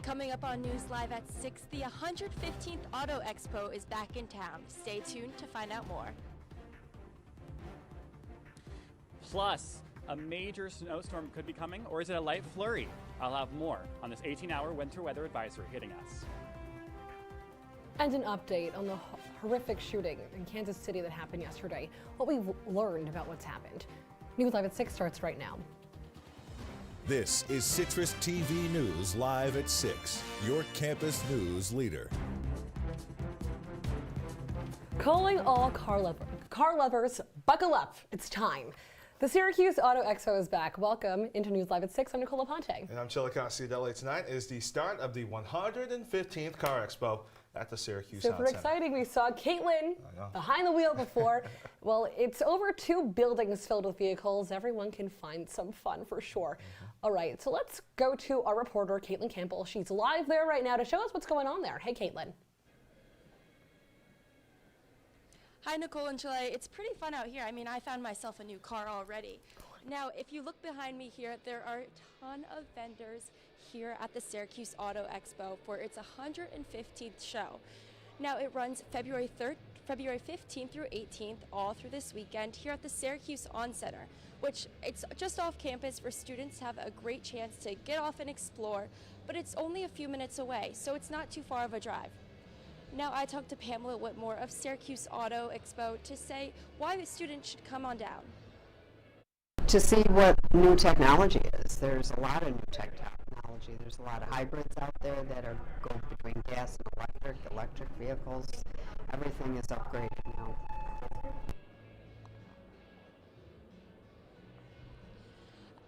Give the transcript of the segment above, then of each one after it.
Coming up on News Live at 6, the 115th Auto Expo is back in town. Stay tuned to find out more. Plus, a major snowstorm could be coming, or is it a light flurry? I'll have more on this 18-hour winter weather advisory hitting us. And an update on the horrific shooting in Kansas City that happened yesterday. What we've learned about what's happened. News Live at 6 starts right now. This is CitrusTV News Live at 6, your campus news leader. Calling all car lovers, buckle up, it's time. The Syracuse Auto Expo is back. Welcome into News Live at 6. I'm Nicole Aponte. And I'm Chilekasi. Adele. Tonight is the start of the 115th Car Expo at the Syracuse Super exciting. We saw Caitlin behind the wheel before. Well, it's over 2 buildings filled with vehicles. Everyone can find some fun for sure. All right, so let's go to our reporter, Caitlin Campbell. She's live there right now to show us what's going on there. Hey, Caitlin. Hi, Nicole and Chile. It's pretty fun out here. I mean, I found myself a new car already. Now, if you look behind me here, there are a ton of vendors here at the Syracuse Auto Expo for its 115th show. Now, it runs February 15th through 18th, all through this weekend here at the Syracuse On Center, which it's just off campus where students have a great chance to get off and explore, but it's only a few minutes away, so it's not too far of a drive. Now, I talked to Pamela Whitmore of Syracuse Auto Expo to say why the students should come on down. To see what new technology is. There's a lot of new technology. There's a lot of hybrids out there that are going between gas and electric vehicles. Everything is upgraded now.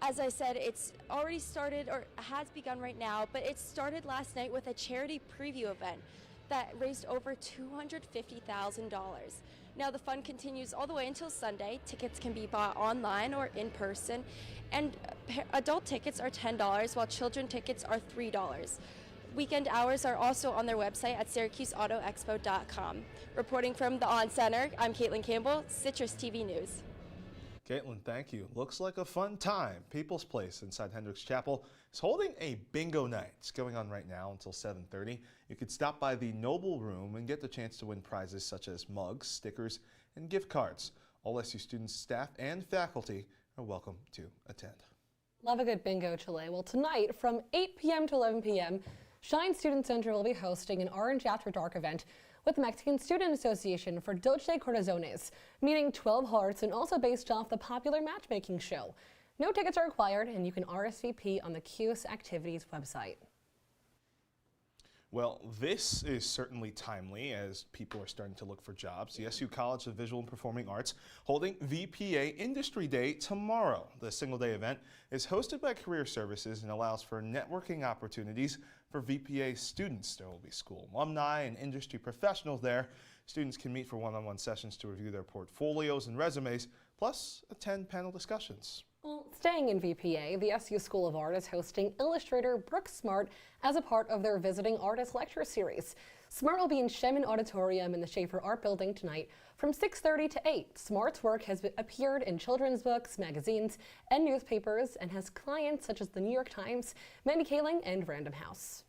As I said, it's already started, or has begun right now, but it started last night with a charity preview event that raised over $250,000. Now the fun continues all the way until Sunday. Tickets can be bought online or in person, and adult tickets are $10 while children tickets are $3. Weekend hours are also on their website at syracuseautoexpo.com. Reporting from the On Center, I'm Caitlin Campbell, CitrusTV News. Caitlin, thank you. Looks like a fun time. People's Place inside Hendricks Chapel is holding a bingo night. It's going on right now until 7:30. You could stop by the Noble Room and get the chance to win prizes such as mugs, stickers, and gift cards. All SU students, staff, and faculty are welcome to attend. Love a good bingo, Chile. Well, tonight from 8 p.m. to 11 p.m., Shine Student Center will be hosting an Orange After Dark event with the Mexican Student Association for Doce Corazones, meaning 12 Hearts, and also based off the popular matchmaking show. No tickets are required, and you can RSVP on the QS Activities website. Well, this is certainly timely as people are starting to look for jobs. The SU College of Visual and Performing Arts holding VPA Industry Day tomorrow. The single-day event is hosted by Career Services and allows for networking opportunities for VPA students. There will be school alumni and industry professionals there. Students can meet for one-on-one sessions to review their portfolios and resumes, plus attend panel discussions. Well, staying in VPA, the SU School of Art is hosting illustrator Brooke Smart as a part of their Visiting Artist Lecture Series. Smart will be in Shemin Auditorium in the Schaefer Art Building tonight from 6:30 to 8. Smart's work has appeared in children's books, magazines, and newspapers, and has clients such as the New York Times, Mandy Kaling, and Random House.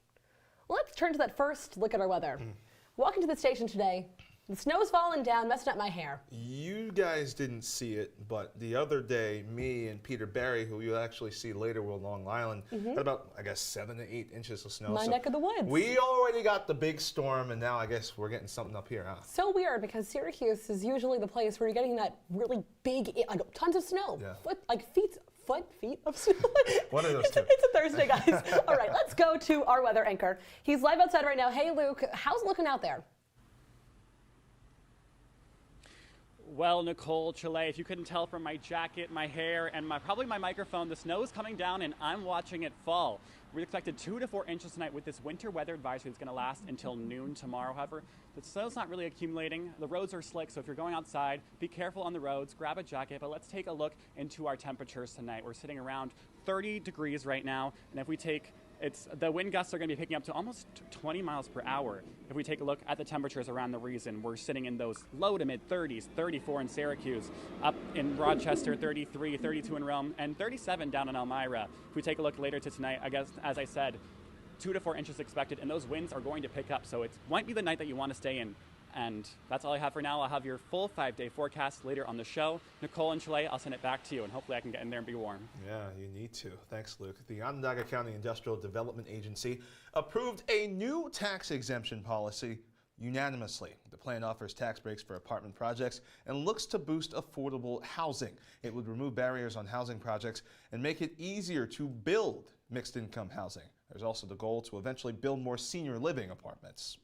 Well, let's turn to that first look at our weather. Walking to the station today, the snow's falling down, messing up my hair. You guys didn't see it, but the other day, me and Peter Barry, who you'll actually see later, we're on Long Island, had about, I guess, 7 to 8 inches of snow. My neck of the woods. We already got the big storm, and now I guess we're getting something up here, huh? So weird, because Syracuse is usually the place where you're getting that really big, like tons of snow. Yeah. Feet of snow. One of those two. It's a Thursday, guys. All right, let's go to our weather anchor. He's live outside right now. Hey, Luke, how's it looking out there? Well, Nicole, Chile, if you couldn't tell from my jacket, my hair, and probably my microphone, the snow is coming down and I'm watching it fall. We're expected 2 to 4 inches tonight with this winter weather advisory that's going to last until noon tomorrow. However, the snow's not really accumulating. The roads are slick, so if you're going outside, be careful on the roads, grab a jacket. But let's take a look into our temperatures tonight. We're sitting around 30 degrees right now, and if we take the wind gusts are going to be picking up to almost 20 miles per hour. If we take a look at the temperatures around the region, we're sitting in those low to mid 30s, 34 in Syracuse, up in Rochester, 33, 32 in Rome, and 37 down in Elmira. If we take a look later to tonight, I guess, as I said, 2 to 4 inches expected, and those winds are going to pick up. So it might be the night that you want to stay in. And that's all I have for now. I'll have your full 5-day forecast later on the show. Nicole and Chile, I'll send it back to you, and hopefully I can get in there and be warm. Yeah, you need to. Thanks, Luke. The Onondaga County Industrial Development Agency approved a new tax exemption policy unanimously. The plan offers tax breaks for apartment projects and looks to boost affordable housing. It would remove barriers on housing projects and make it easier to build mixed-income housing. There's also the goal to eventually build more senior living apartments.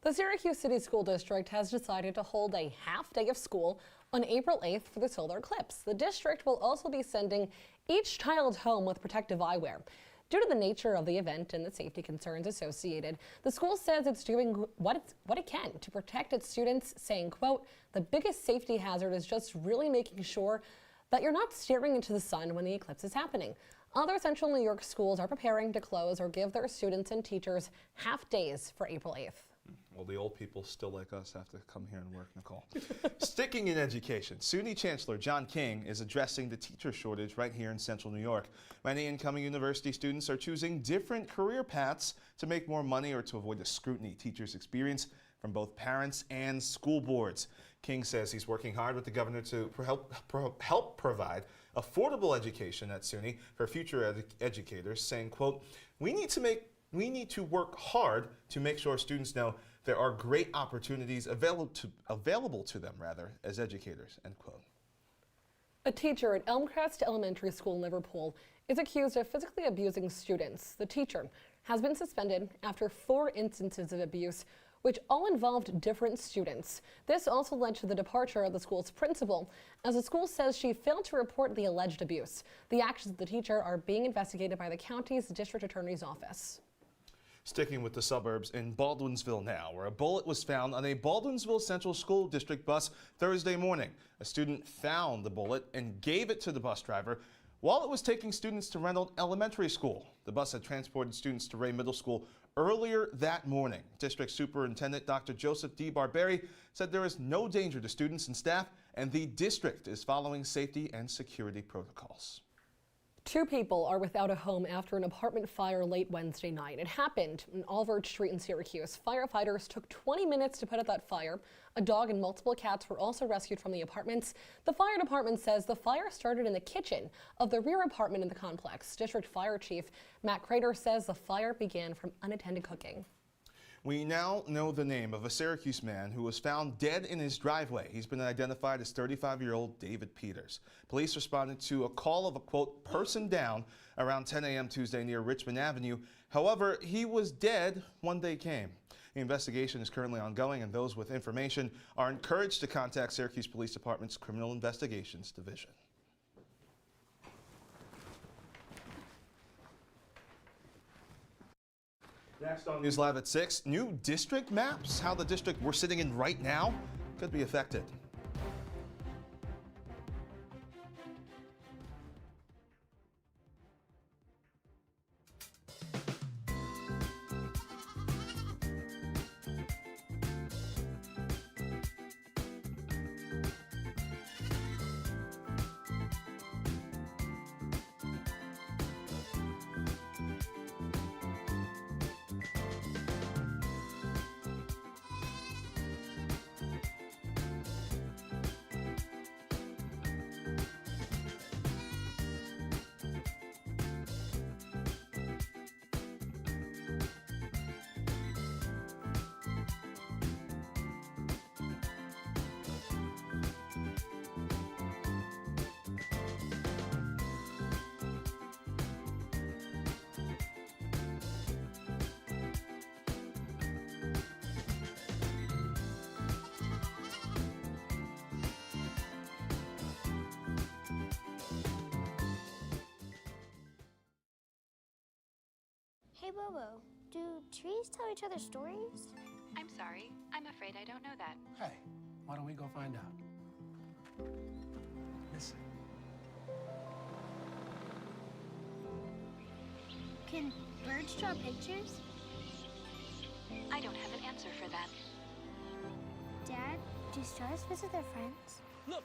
The Syracuse City School District has decided to hold a half day of school on April 8th for the solar eclipse. The district will also be sending each child home with protective eyewear. Due to the nature of the event and the safety concerns associated, the school says it's doing what it can to protect its students, saying, quote, "The biggest safety hazard is just really making sure that you're not staring into the sun when the eclipse is happening." Other Central New York schools are preparing to close or give their students and teachers half days for April 8th. Well, the old people still like us have to come here and work, Nicole. Sticking in education, SUNY Chancellor John King is addressing the teacher shortage right here in Central New York. Many incoming university students are choosing different career paths to make more money or to avoid the scrutiny teachers experience from both parents and school boards. King says he's working hard with the governor to help provide affordable education at SUNY for future educators, saying, quote, we need to work hard to make sure students know there are great opportunities available to them as educators, end quote. A teacher at Elmcrest Elementary School in Liverpool is accused of physically abusing students. The teacher has been suspended after 4 instances of abuse, which all involved different students. This also led to the departure of the school's principal, as the school says she failed to report the alleged abuse. The actions of the teacher are being investigated by the county's district attorney's office. Sticking with the suburbs in Baldwinsville now, where a bullet was found on a Baldwinsville Central School District bus Thursday morning. A student found the bullet and gave it to the bus driver while it was taking students to Reynolds Elementary School. The bus had transported students to Ray Middle School earlier that morning. District Superintendent Dr. Joseph D. Barberi said there is no danger to students and staff, and the district is following safety and security protocols. 2 people are without a home after an apartment fire late Wednesday night. It happened on Albert Street in Syracuse. Firefighters took 20 minutes to put out that fire. A dog and multiple cats were also rescued from the apartments. The fire department says the fire started in the kitchen of the rear apartment in the complex. District Fire Chief Matt Crater says the fire began from unattended cooking. We now know the name of a Syracuse man who was found dead in his driveway. He's been identified as 35-year-old David Peters. Police responded to a call of a, quote, person down around 10 a.m. Tuesday near Richmond Avenue. However, he was dead when they came. The investigation is currently ongoing, and those with information are encouraged to contact Syracuse Police Department's Criminal Investigations Division. Next on News Live at 6, new district maps. How the district we're sitting in right now could be affected. Hey Bobo, do trees tell each other stories? I'm sorry. I'm afraid I don't know that. Hey, why don't we go find out? Listen. Can birds draw pictures? I don't have an answer for that. Dad, do stars visit their friends? Look,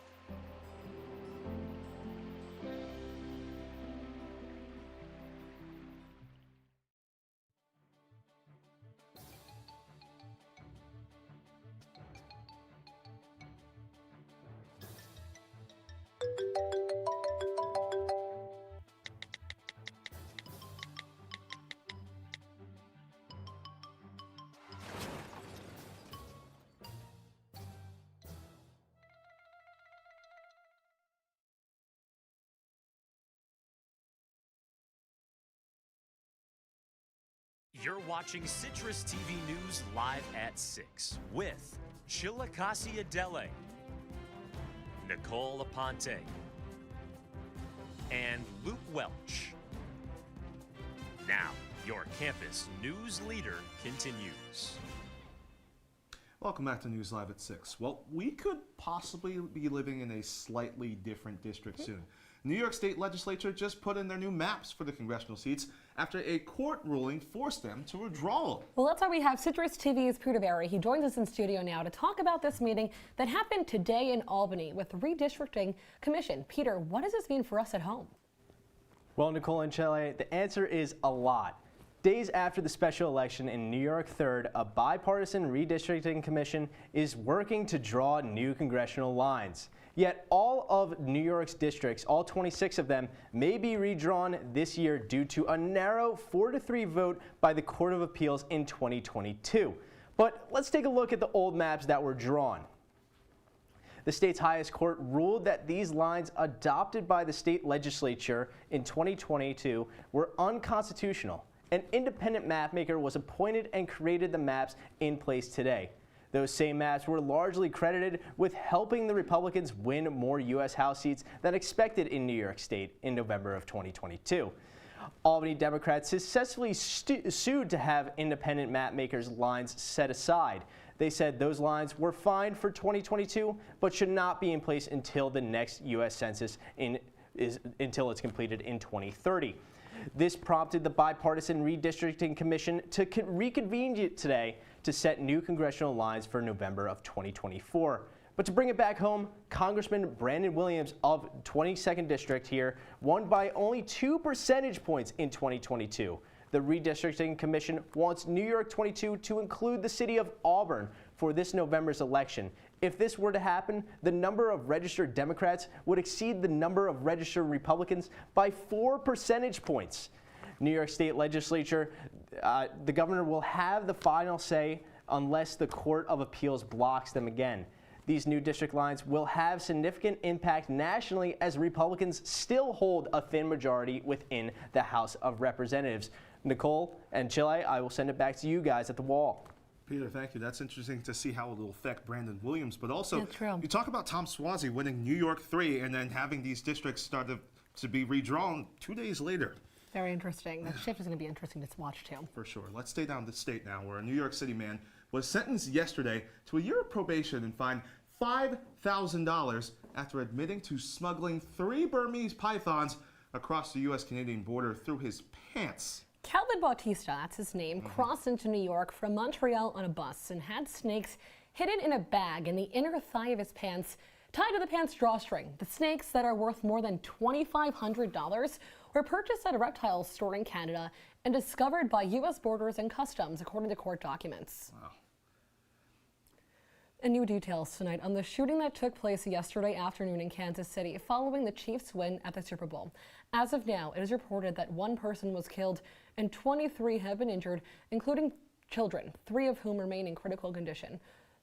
You're watching Citrus TV News live at 6 with Chilekasi Adele, Nicole Aponte, and Luke Welch. Now, your campus news leader continues. Welcome back to News Live at 6. Well, we could possibly be living in a slightly different district soon. New York State Legislature just put in their new maps for the congressional seats after a court ruling forced them to withdraw. Well, that's why we have Citrus TV's Peter Berry. He joins us in studio now to talk about this meeting that happened today in Albany with the Redistricting Commission. Peter, what does this mean for us at home? Well, Nicole and Chile, the answer is a lot. Days after the special election in New York 3rd, a bipartisan redistricting commission is working to draw new congressional lines. Yet all of New York's districts, all 26 of them, may be redrawn this year due to a narrow 4-3 vote by the Court of Appeals in 2022. But let's take a look at the old maps that were drawn. The state's highest court ruled that these lines adopted by the state legislature in 2022 were unconstitutional. An independent mapmaker was appointed and created the maps in place today. Those same maps were largely credited with helping the Republicans win more U.S. House seats than expected in New York State in November of 2022. Albany Democrats successfully sued to have independent mapmakers' lines set aside. They said those lines were fine for 2022, but should not be in place until the next U.S. Census until it's completed in 2030. This prompted the Bipartisan Redistricting Commission to reconvene today to set new congressional lines for November of 2024. But to bring it back home, Congressman Brandon Williams of 22nd District here won by only 2 percentage points in 2022. The Redistricting Commission wants New York 22 to include the city of Auburn for this November's election. If this were to happen, the number of registered Democrats would exceed the number of registered Republicans by 4 percentage points. New York State Legislature, the governor will have the final say unless the Court of Appeals blocks them again. These new district lines will have significant impact nationally as Republicans still hold a thin majority within the House of Representatives. Nicole and Chile, I will send it back to you guys at the wall. Peter, thank you. That's interesting to see how it will affect Brandon Williams. But also, you talk about Tom Suozzi winning New York 3 and then having these districts start to be redrawn 2 days later. Very interesting. That shift is going to be interesting to watch, too. For sure. Let's stay down to state now, where a New York City man was sentenced yesterday to a year of probation and fined $5,000 after admitting to smuggling 3 Burmese pythons across the U.S.-Canadian border through his pants. Calvin Bautista, that's his name, crossed into New York from Montreal on a bus and had snakes hidden in a bag in the inner thigh of his pants, tied to the pants drawstring. The snakes, that are worth more than $2,500, were purchased at a reptile store in Canada and discovered by U.S. Borders and Customs, according to court documents. Wow. And new details tonight on the shooting that took place yesterday afternoon in Kansas City following the Chiefs' win at the Super Bowl. As of now, it is reported that 1 person was killed and 23 have been injured, including children, 3 of whom remain in critical condition.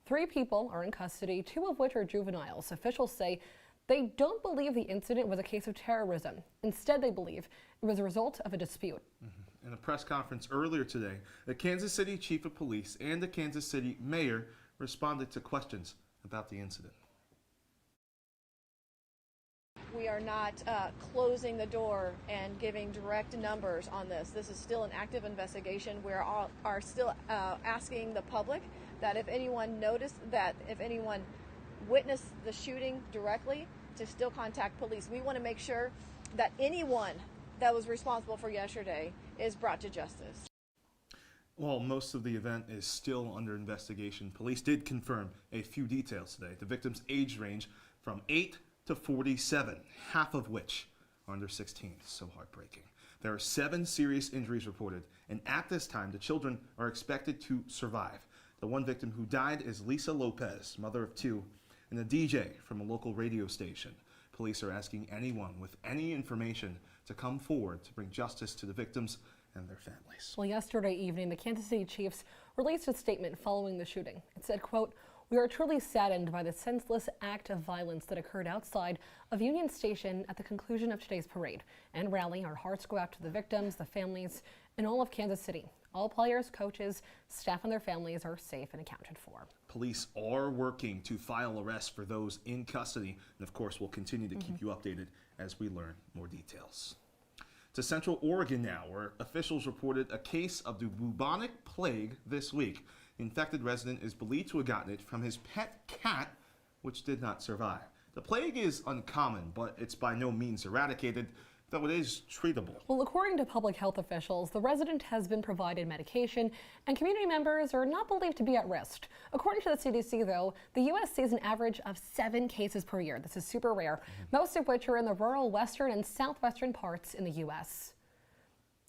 3 people are in custody, 2 of which are juveniles. Officials say they don't believe the incident was a case of terrorism. Instead, they believe it was a result of a dispute. In a press conference earlier today, the Kansas City Chief of Police and the Kansas City Mayor responded to questions about the incident. We are not closing the door and giving direct numbers on this. This is still an active investigation. We are still asking the public that if anyone noticed that, if anyone witnessed the shooting directly, to still contact police. We want to make sure that anyone that was responsible for yesterday is brought to justice. While most of the event is still under investigation, police did confirm a few details today. The victims' age range from 8 to 47, half of which are under 16. So heartbreaking. There are 7 serious injuries reported, and at this time, the children are expected to survive. The one victim who died is Lisa Lopez, mother of 2, and a DJ from a local radio station. Police are asking anyone with any information to come forward to bring justice to the victims and their families. Well, yesterday evening, the Kansas City Chiefs released a statement following the shooting. It said, quote, "We are truly saddened by the senseless act of violence that occurred outside of Union Station at the conclusion of today's parade and rally. Our hearts go out to the victims, the families, in all of Kansas City. All players, coaches, staff, and their families are safe and accounted for. Police are working to file arrests for those in custody, and of course, we'll continue to keep you updated as we learn more details. To Central Oregon now, where officials reported a case of the bubonic plague this week. The infected resident is believed to have gotten it from his pet cat, which did not survive. The plague is uncommon, but it's by no means eradicated, though it is treatable. Well, according to public health officials, the resident has been provided medication and community members are not believed to be at risk. According to the CDC, though, the U.S. sees an average of 7 cases per year. This is super rare, most of which are in the rural western and southwestern parts in the U.S.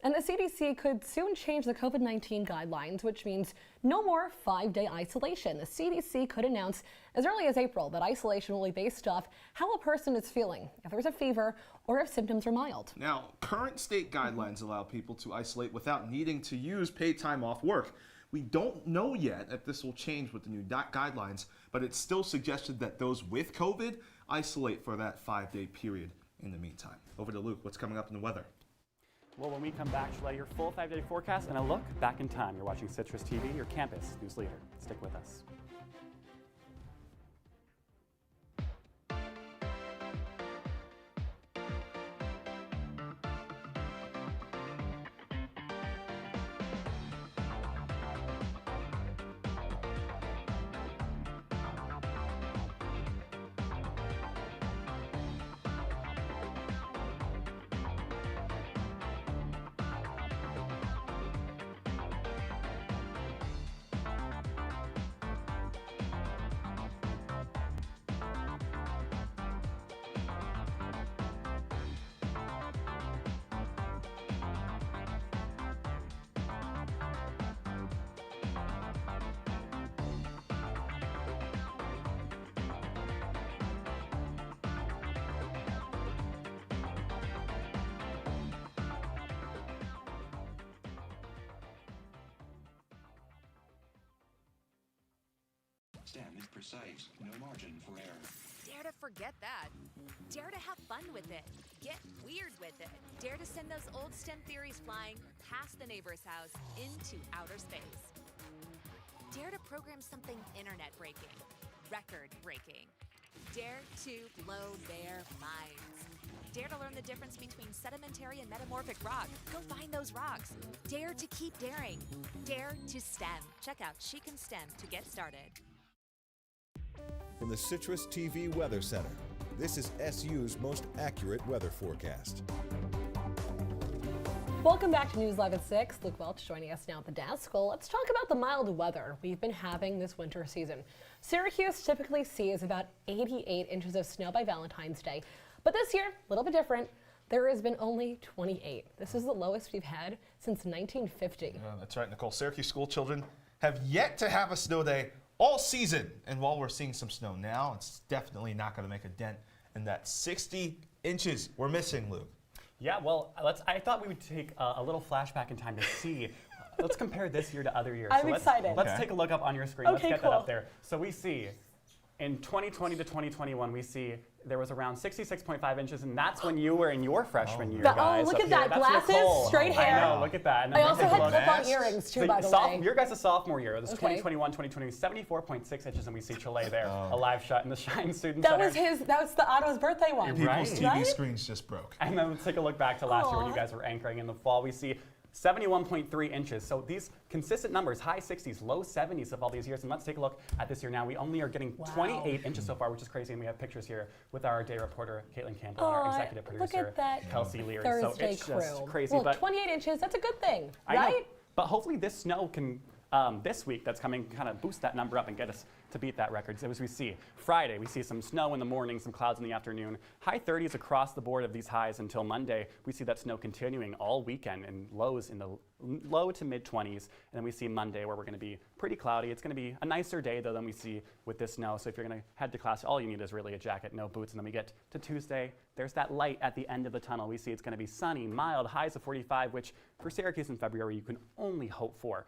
And the CDC could soon change the COVID-19 guidelines, which means no more 5-day isolation. The CDC could announce as early as April that isolation will be based off how a person is feeling, if there's a fever or if symptoms are mild. Now, current state guidelines allow people to isolate without needing to use paid time off work. We don't know yet if this will change with the new guidelines, but it's still suggested that those with COVID isolate for that 5-day period in the meantime. Over to Luke, what's coming up in the weather? Well, when we come back, Chile, your full 5-day forecast and a look back in time. You're watching Citrus TV, your campus news leader. Stick with us. STEM is precise, no margin for error. Dare to forget that. Dare to have fun with it. Get weird with it. Dare to send those old STEM theories flying past the neighbor's house into outer space. Dare to program something internet-breaking, record-breaking. Dare to blow their minds. Dare to learn the difference between sedimentary and metamorphic rock. Go find those rocks. Dare to keep daring. Dare to STEM. Check out She Can STEM to get started. From the Citrus TV Weather Center, this is SU's most accurate weather forecast. Welcome back to News Live at 6. Luke Welch joining us now at the desk. Well, let's talk about the mild weather we've been having this winter season. Syracuse typically sees about 88 inches of snow by Valentine's Day, but this year, a little bit different. There has been only 28. This is the lowest we've had since 1950. Yeah, that's right, Nicole. Syracuse school children have yet to have a snow day all season. And while we're seeing some snow now, it's definitely not going to make a dent in that 60 inches we're missing, Luke. Yeah, well, I thought we would take a little flashback in time to see. Let's compare this year to other years. I'm excited. Let's take a look up on your screen. Okay, let's get cool. that up there. So we see in 2020 to 2021, we see there was around 66.5 inches, and that's when you were in your freshman year, guys. Oh, look at that. That's Glasses, Nicole. straight hair. I know, look at that. And I also had clip-on earrings, too, by the way. Your guys' sophomore year, this is Okay. 2021, 2020, 74.6 inches, and we see Chile there, a live shot in the Shine Student That Center. was the Otto's birthday one. Your people's TV Right? screens just broke. And then let's take a look back to last year when you Aw. guys were anchoring in the fall. We see 71.3 inches. So these consistent numbers, high 60s, low 70s of all these years. And let's take a look at this year now. We only are getting 28 inches so far, which is crazy. And we have pictures here with our day reporter, Caitlin Campbell, and our executive producer, look at that Kelsey Leary. Thursday so it's just crew. crazy. Well, but 28 inches, that's a good thing, I know. right? But hopefully this snow can, this week that's coming, kind of boost that number up and get us to beat that record. So as we see, Friday, we see some snow in the morning, some clouds in the afternoon. High 30s across the board of these highs until Monday. We see that snow continuing all weekend and lows in the low to mid 20s. And then we see Monday where we're going to be pretty cloudy. It's going to be a nicer day though than we see with this snow. So if you're going to head to class, all you need is really a jacket, no boots. And then we get to Tuesday. There's that light at the end of the tunnel. We see it's going to be sunny, mild, highs of 45, which for Syracuse in February you can only hope for.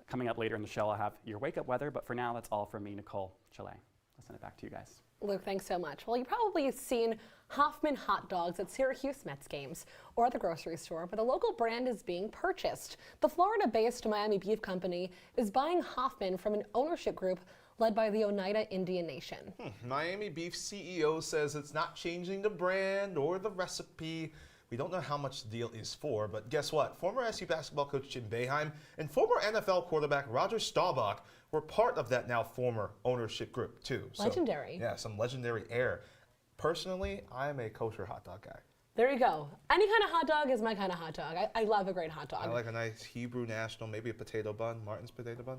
Coming up later in the show, I'll have your wake-up weather, but for now, that's all from me, Nicole, Chile. I'll send it back to you guys. Luke, thanks so much. Well, you've probably seen Hoffman hot dogs at Syracuse Mets games or at the grocery store, but a local brand is being purchased. The Florida-based Miami Beef Company is buying Hoffman from an ownership group led by the Oneida Indian Nation. Miami Beef CEO says it's not changing the brand or the recipe. We don't know how much the deal is for, but guess what? Former SU basketball coach Jim Boeheim and former NFL quarterback Roger Staubach were part of that now former ownership group too. Legendary. So, yeah, some legendary air. Personally, I'm a kosher hot dog guy. There you go. Any kind of hot dog is my kind of hot dog. I love a great hot dog. I like a nice Hebrew National, maybe a potato bun, Martin's potato bun.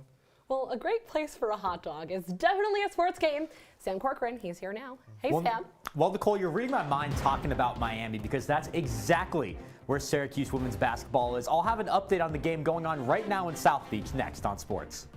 Well, a great place for a hot dog is definitely a sports game. Sam Corcoran, he's here now. Hey, Sam. Well, Nicole, you're reading my mind talking about Miami because that's exactly where Syracuse women's basketball is. I'll have an update on the game going on right now in South Beach next on Sports.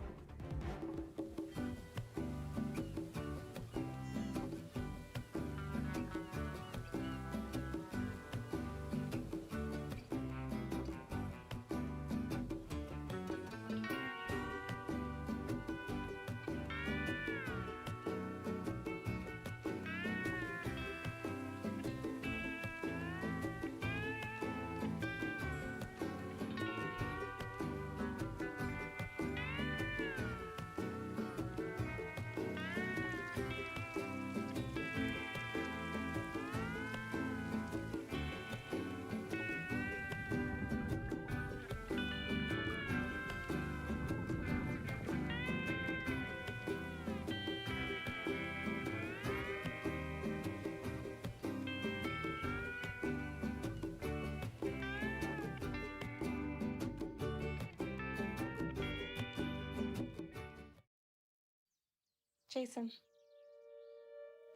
Jason,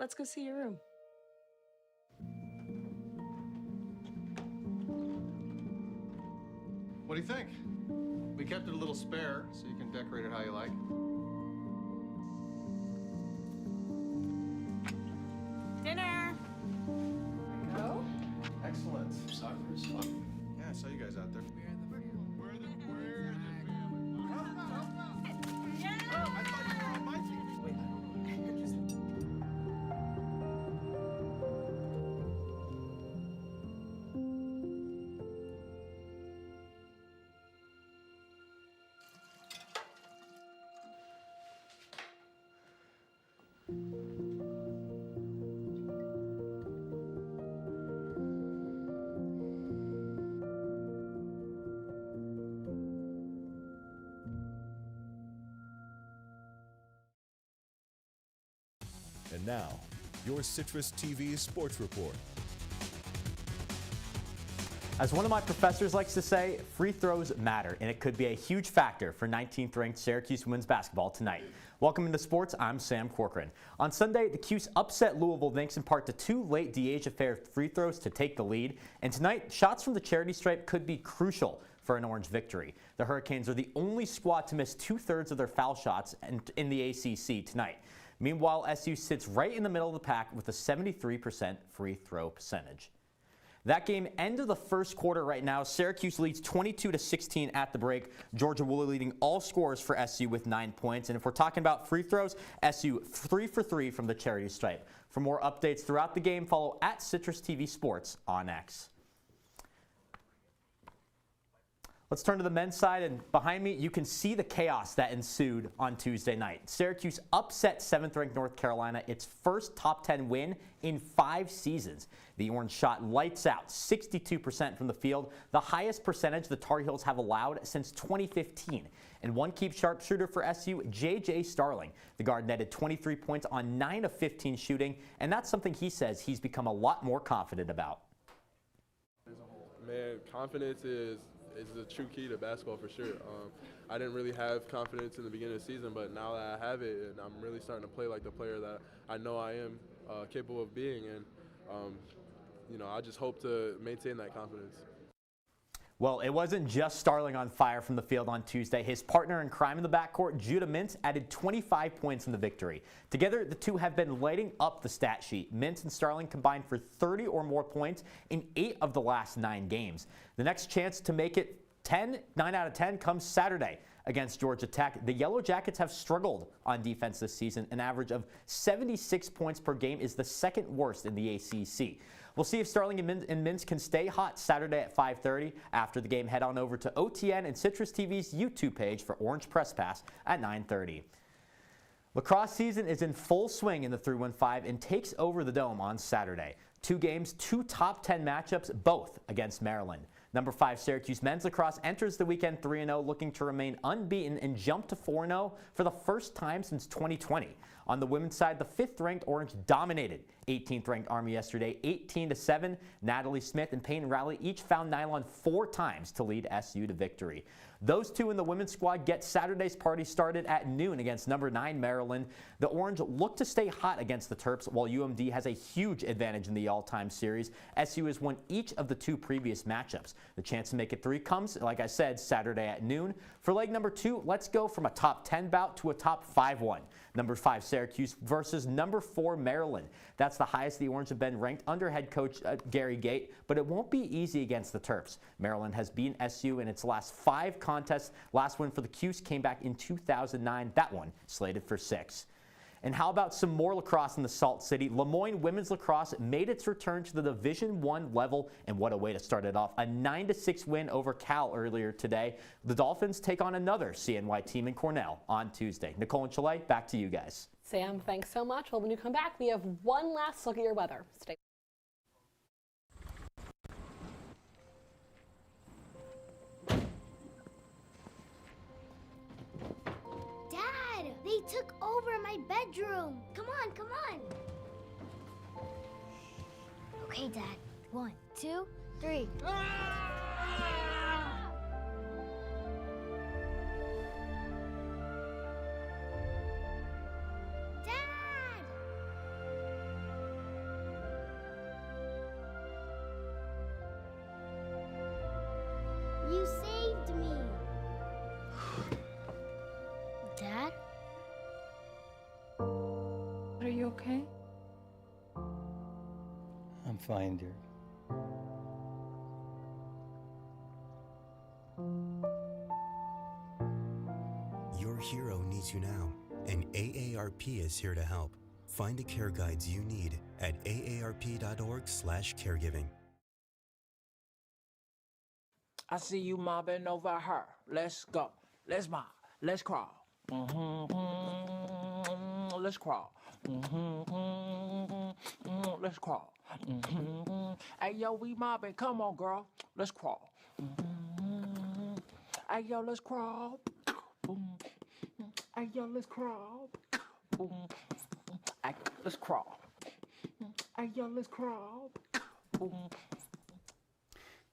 let's go see your room. What do you think? We kept it a little spare, so you can decorate it how you like. Dinner! Go. Excellent. Soccer's fun. Yeah, I saw you guys out there. And now, your Citrus TV Sports Report. As one of my professors likes to say, free throws matter, and it could be a huge factor for 19th ranked Syracuse women's basketball tonight. Welcome into sports, I'm Sam Corcoran. On Sunday, the Cuse upset Louisville thanks in part to 2 late DH affair free throws to take the lead. And tonight, shots from the charity stripe could be crucial for an Orange victory. The Hurricanes are the only squad to miss 2/3 of their foul shots in the ACC tonight. Meanwhile, SU sits right in the middle of the pack with a 73% free throw percentage. That game ended the first quarter right now. Syracuse leads 22-16 at the break. Georgia Woolley leading all scorers for SU with 9 points. And if we're talking about free throws, SU 3 for 3 from the charity stripe. For more updates throughout the game, follow at CitrusTV Sports on X. Let's turn to the men's side, and behind me, you can see the chaos that ensued on Tuesday night. Syracuse upset 7th-ranked North Carolina, its first top 10 win in 5 seasons. The Orange shot lights out, 62% from the field, the highest percentage the Tar Heels have allowed since 2015. And one key sharpshooter for SU, J.J. Starling. The guard netted 23 points on 9 of 15 shooting, and that's something he says he's become a lot more confident about. Man, confidence is the true key to basketball for sure. I didn't really have confidence in the beginning of the season, but now that I have it, and I'm really starting to play like the player that I know I am capable of being, and I just hope to maintain that confidence. Well, it wasn't just Starling on fire from the field on Tuesday. His partner in crime in the backcourt, Judah Mintz, added 25 points in the victory. Together, the two have been lighting up the stat sheet. Mintz and Starling combined for 30 or more points in 8 of the last 9 games. The next chance to make it 9 out of 10 comes Saturday against Georgia Tech. The Yellow Jackets have struggled on defense this season. An average of 76 points per game is the second worst in the ACC. We'll see if Starling and Mintz can stay hot Saturday at 5:30. After the game, head on over to OTN and Citrus TV's YouTube page for Orange Press Pass at 9:30. Lacrosse season is in full swing in the 315 and takes over the Dome on Saturday. 2 games, 2 top 10 matchups, both against Maryland. Number 5 Syracuse men's lacrosse enters the weekend 3-0, looking to remain unbeaten and jump to 4-0 for the first time since 2020. On the women's side, the 5th-ranked Orange dominated 18th-ranked Army yesterday, 18-7. Natalie Smith and Peyton Rowley each found nylon 4 times to lead SU to victory. Those 2 in the women's squad get Saturday's party started at noon against number 9 Maryland. The Orange look to stay hot against the Terps, while UMD has a huge advantage in the all-time series. SU has won each of the 2 previous matchups. The chance to make it 3 comes, like I said, Saturday at noon. For leg number 2, let's go from a top 10 bout to a top 5 one. Number 5 Syracuse versus number 4 Maryland. That's the highest the Orange have been ranked under head coach Gary Gait, but it won't be easy against the Terps. Maryland has beaten SU in its last 5 contests. Last win for the Cuse came back in 2009. That one slated for 6. And how about some more lacrosse in the Salt City? Lemoyne women's lacrosse made its return to the Division I level, and what a way to start it off. A 9-6 win over Cal earlier today. The Dolphins take on another CNY team in Cornell on Tuesday. Nicole and Chile, back to you guys. Sam, thanks so much. Well, when you come back, we have one last look at your weather. Stay. They took over my bedroom. Come on, come on. Okay, Dad. 1, 2, 3. Dad! You saved me. Dad? Are you okay? I'm fine, dear. Your hero needs you now, and AARP is here to help. Find the care guides you need at aarp.org/caregiving. I see you mobbing over her. Let's go. Let's mob. Let's crawl. Let's crawl. Let's crawl. Hey, yo, we mobbing. Come on, girl. Let's crawl. Hey, yo, let's crawl. Hey, yo, let's crawl. Hey, let's crawl. Hey, yo, let's crawl.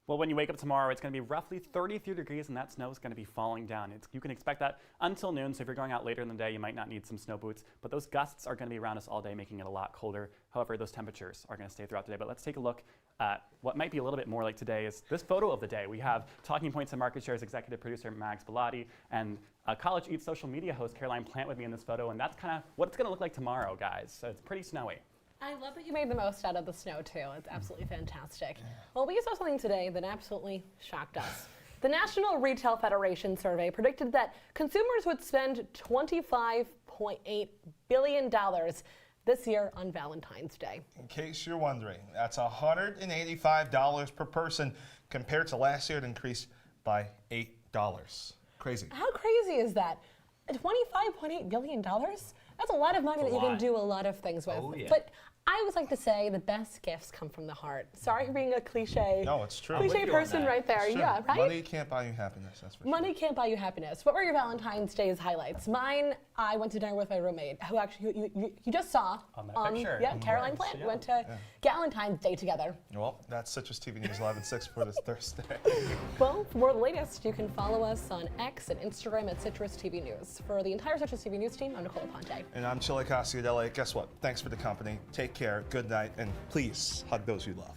Well, when you wake up tomorrow, it's going to be roughly 33 degrees, and that snow is going to be falling down. You can expect that until noon, so if you're going out later in the day, you might not need some snow boots. But those gusts are going to be around us all day, making it a lot colder. However, those temperatures are going to stay throughout the day. But let's take a look at what might be a little bit more like today is this photo of the day. We have Talking Points and Market Shares executive producer Mags Bellotti and College Eats social media host Caroline Plant with me in this photo, and that's kind of what it's going to look like tomorrow, guys. So it's pretty snowy. I love that you made the most out of the snow, too. It's absolutely fantastic. Well, we saw something today that absolutely shocked us. The National Retail Federation survey predicted that consumers would spend $25.8 billion this year on Valentine's Day. In case you're wondering, that's $185 per person. Compared to last year, it increased by $8. Crazy. How crazy is that? $25.8 billion? That's a lot of money that you can do a lot of things with. Oh, yeah. But I always like to say the best gifts come from the heart. Sorry for being a cliche. No, it's true. Cliche person right there. Sure. Yeah, right? Money can't buy you happiness, that's for sure. Money can't buy you happiness. What were your Valentine's Day's highlights? Mine, I went to dinner with my roommate, who actually you just saw on that picture. Yeah, Caroline Plant. Went to Galentine's Day together. Well, that's Citrus TV News Live at 6 for this Thursday. Well, for more of the latest, you can follow us on X and Instagram at Citrus TV News. For the entire Citrus TV News team, I'm Nicole Aponte. And I'm Chilekasi, Adele. Guess what? Thanks for the company. Take care. Good night. And please hug those you love.